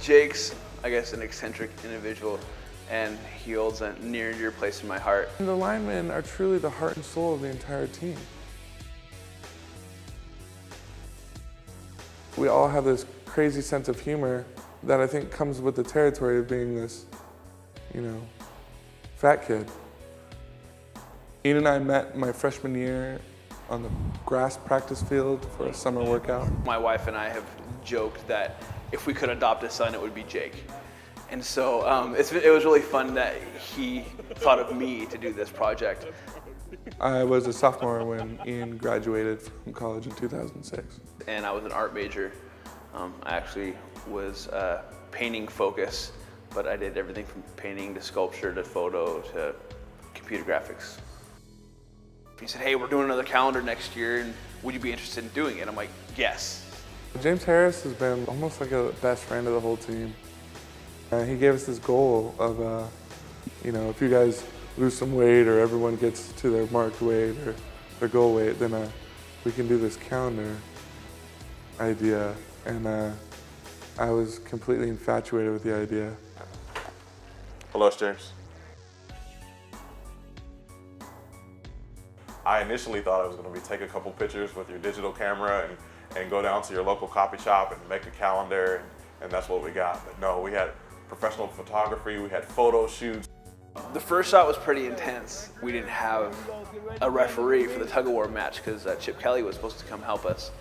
Jake's, I guess, an eccentric individual, and he holds a near and dear place in my heart. And the linemen are truly the heart and soul of the entire team. We all have this crazy sense of humor that I think comes with the territory of being this, fat kid. Ian and I met my freshman year on the grass practice field for a summer workout. My wife and I have joked that if we could adopt a son, it would be Jake. And so it was really fun that he thought of me to do this project. I was a sophomore when Ian graduated from college in 2006. And I was an art major. I actually was painting focus, but I did everything from painting to sculpture to photo to computer graphics. He said, hey, we're doing another calendar next year, and would you be interested in doing it? I'm like, yes. James Harris has been almost like a best friend of the whole team. He gave us this goal of, if you guys lose some weight or everyone gets to their marked weight or their goal weight, then we can do this calendar idea. And I was completely infatuated with the idea. Hello, James. I initially thought I was going to take a couple pictures with your digital camera and go down to your local copy shop and make a calendar, and that's what we got. But no, we had professional photography, we had photo shoots. The first shot was pretty intense. We didn't have a referee for the tug-of-war match because Chip Kelly was supposed to come help us.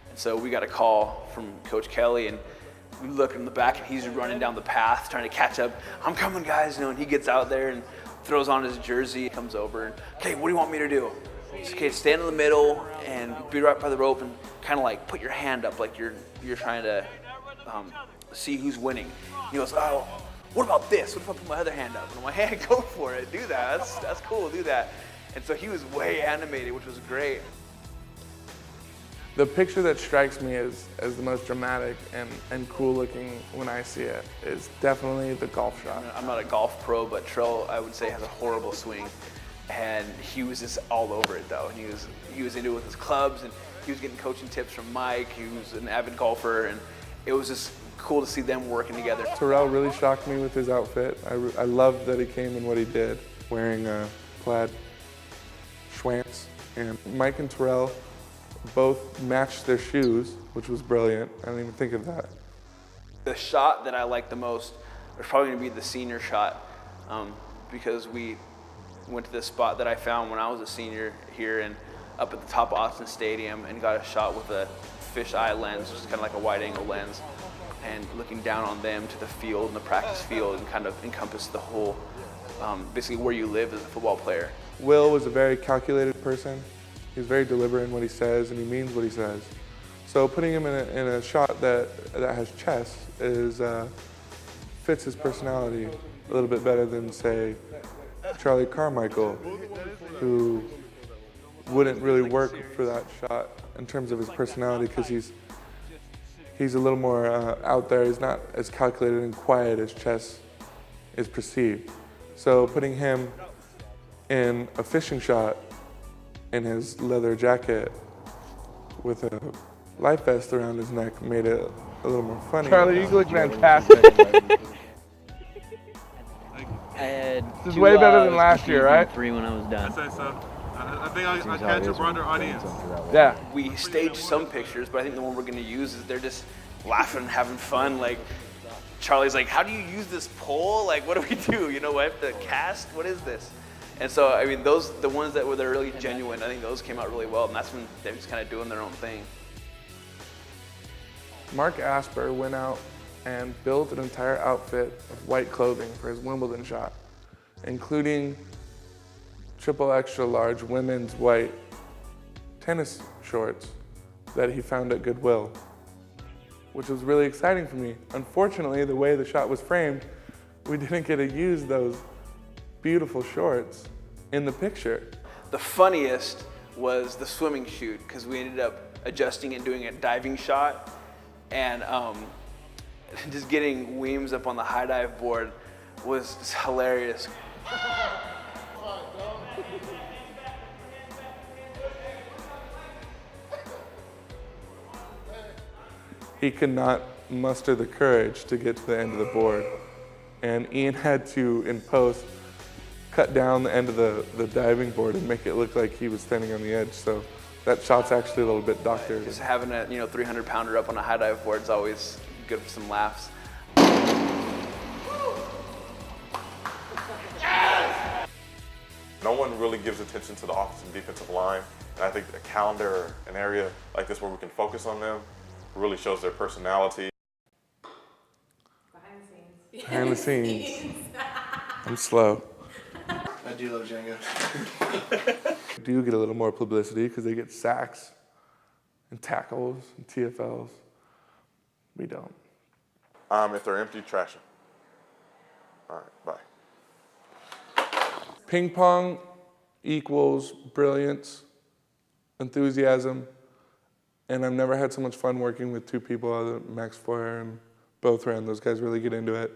And so we got a call from Coach Kelly, and we look in the back and he's running down the path trying to catch up. I'm coming, guys, and he gets out there and throws on his jersey, comes over, and, okay, what do you want me to do? He's, okay, stand in the middle and be right by the rope and kind of like put your hand up like you're trying to see who's winning. He goes, oh, what about this? What if I put my other hand up? And I'm like, hey, go for it, do that, that's cool, do that. And so he was way animated, which was great. The picture that strikes me as the most dramatic and cool looking when I see it is definitely the golf shot. I'm not a golf pro, but Trell, I would say, has a horrible swing. And he was just all over it though. And he was into it with his clubs, and he was getting coaching tips from Mike. He was an avid golfer, and it was just cool to see them working together. Terrell really shocked me with his outfit. I loved that he came in what he did, wearing plaid schwants. And Mike and Terrell both matched their shoes, which was brilliant. I didn't even think of that. The shot that I liked the most was probably going to be the senior shot, because we went to this spot that I found when I was a senior here and up at the top of Austin Stadium, and got a shot with a fisheye lens, which is kind of like a wide angle lens, and looking down on them to the field and the practice field, and kind of encompass the whole, basically where you live as a football player. Will was a very calculated person. He's very deliberate in what he says, and he means what he says. So putting him in a shot that has chest fits his personality a little bit better than, say, Charlie Carmichael, who wouldn't really work for that shot in terms of his personality, because he's a little more out there. He's not as calculated and quiet as Chess is perceived. So putting him in a fishing shot in his leather jacket with a life vest around his neck made it a little more funny. Charlie, you look fantastic. This is way better than last year, right? 3 when I was done. I say so. I think I catch a broader audience. Yeah. We staged some pictures, but I think the one we're going to use is they're just laughing, having fun. Like, Charlie's like, how do you use this pole? Like, what do we do? You know, I have to cast? What is this? And so, I mean, the ones that were really genuine, I think those came out really well, and that's when they're just kind of doing their own thing. Mark Asper went out and built an entire outfit of white clothing for his Wimbledon shot, including triple extra large women's white tennis shorts that he found at Goodwill, which was really exciting for me. Unfortunately, the way the shot was framed, we didn't get to use those beautiful shorts in the picture. The funniest was the swimming shoot, because we ended up adjusting and doing a diving shot, and just getting Weems up on the high dive board was hilarious. He could not muster the courage to get to the end of the board. And Ian had to, in post, cut down the end of the diving board and make it look like he was standing on the edge. So that shot's actually a little bit doctored. Just having a 300-pounder up on a high dive board is always good for some laughs. No one really gives attention to the offensive and defensive line. And I think a calendar or an area like this where we can focus on them really shows their personality. Behind the scenes. I'm slow. I do love Django. Do get a little more publicity because they get sacks and tackles and TFLs. We don't. If they're empty, trash them. All right, bye. Ping pong equals brilliance, enthusiasm, and I've never had so much fun working with two people other than Max Foyer and Bothran. Those guys really get into it.